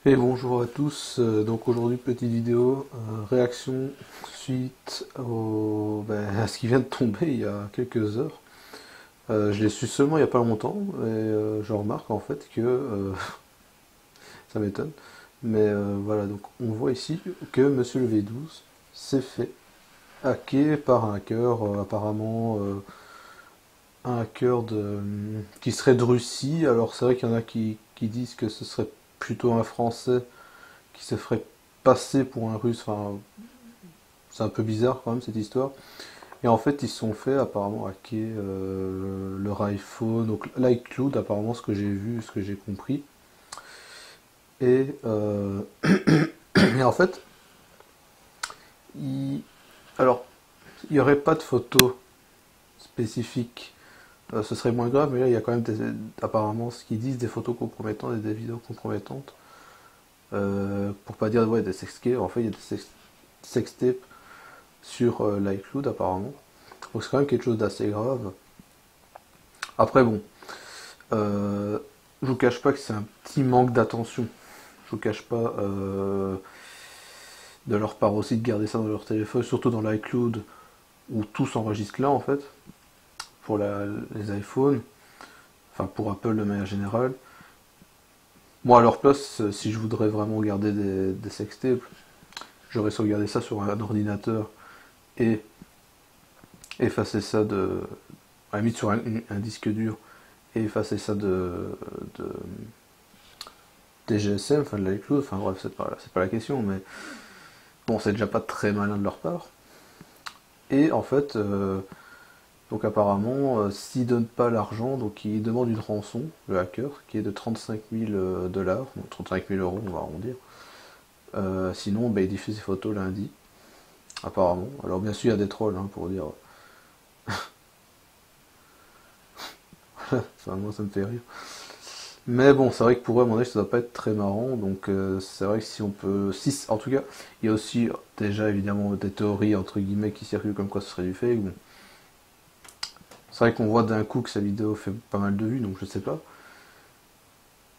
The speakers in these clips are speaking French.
Et bonjour à tous, donc aujourd'hui petite vidéo, réaction suite à ce qui vient de tomber il y a quelques heures. Je l'ai su seulement il n'y a pas longtemps et je remarque en fait que ça m'étonne. Mais voilà, donc on voit ici que Monsieur le V12 s'est fait hacker par un hacker, apparemment un hacker qui serait de Russie. Alors c'est vrai qu'il y en a qui disent que ce serait plutôt un Français qui se ferait passer pour un russe. Enfin, c'est un peu bizarre quand même cette histoire. Et en fait, ils se sont fait apparemment hacker leur iPhone, donc l'iCloud apparemment, ce que j'ai vu, ce que j'ai compris. Et, et en fait, il... alors, il n'y aurait pas de photos spécifiques. Ce serait moins grave, mais là, il y a quand même apparemment ce qu'ils disent des photos compromettantes et des vidéos compromettantes. Pour pas dire ouais, des sextapes. En fait, il y a des sextapes sur l'iCloud apparemment. Donc c'est quand même quelque chose d'assez grave. Après bon, je vous cache pas que c'est un petit manque d'attention. Je vous cache pas de leur part aussi de garder ça dans leur téléphone, surtout dans l'iCloud où tout s'enregistre là en fait, pour les iPhones, enfin pour Apple de manière générale. Moi à leur place, si je voudrais vraiment garder des sextapes, j'aurais sauvegardé ça sur un ordinateur et effacer ça à la limite sur un disque dur et effacer ça de des GSM, enfin de l'iCloud, enfin bref, c'est pas la question, mais bon, c'est déjà pas très malin de leur part. Et en fait, donc apparemment, s'ils donnent pas l'argent, donc ils demandent une rançon, le hacker, qui est de 35 000 dollars, donc 35 000 euros, on va arrondir. Sinon, bah, ils diffusent les photos lundi, apparemment. Alors bien sûr, il y a des trolls hein, pour dire. Enfin, moi, ça me fait rire. Mais bon, c'est vrai que pour eux, à mon avis, ça doit pas être très marrant. Donc, c'est vrai que si on peut. Si, en tout cas, il y a aussi déjà évidemment des théories entre guillemets qui circulent comme quoi ce serait du fake. Bon. C'est vrai qu'on voit d'un coup que sa vidéo fait pas mal de vues, donc je sais pas.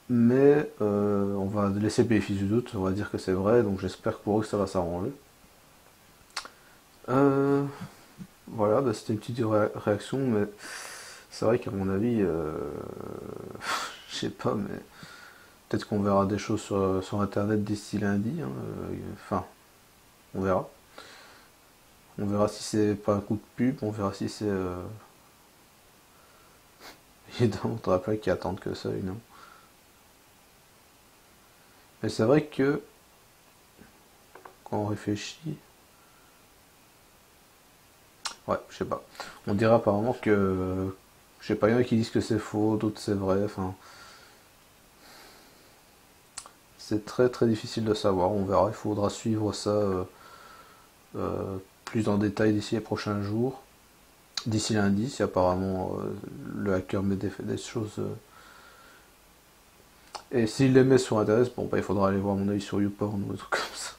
Mais on va laisser le bénéfice du doute, on va dire que c'est vrai, donc j'espère pour eux que ça va s'arranger. Euh, voilà, bah, c'était une petite réaction, mais c'est vrai qu'à mon avis, je sais pas, mais peut-être qu'on verra des choses sur internet d'ici lundi. Hein, enfin, on verra. On verra si c'est pas un coup de pub, on verra si c'est. Évidemment, on ne pas qu'ils attendent que ça, non. Mais c'est vrai que quand on réfléchit. Ouais, je sais pas. On dirait apparemment que. Je sais pas, il y en a qui disent que c'est faux, d'autres c'est vrai, enfin. C'est très très difficile de savoir, on verra, il faudra suivre ça plus en détail d'ici les prochains jours. D'ici lundi, si apparemment le hacker met des choses. Et s'il les met sur internet, bon bah il faudra aller voir à mon avis sur YouPorn ou des trucs comme ça.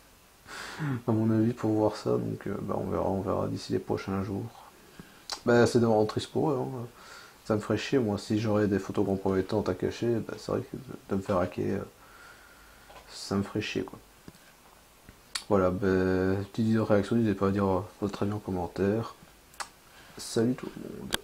À mon avis pour voir ça, donc bah, on verra d'ici les prochains jours. Bah c'est vraiment triste pour eux, hein. Ça me ferait chier moi si j'aurais des photos compromettantes à cacher, bah, c'est vrai que de me faire hacker, ça me ferait chier quoi. Voilà, bah, petite réaction, n'hésitez pas à dire votre avis en commentaire. Salut tout le monde.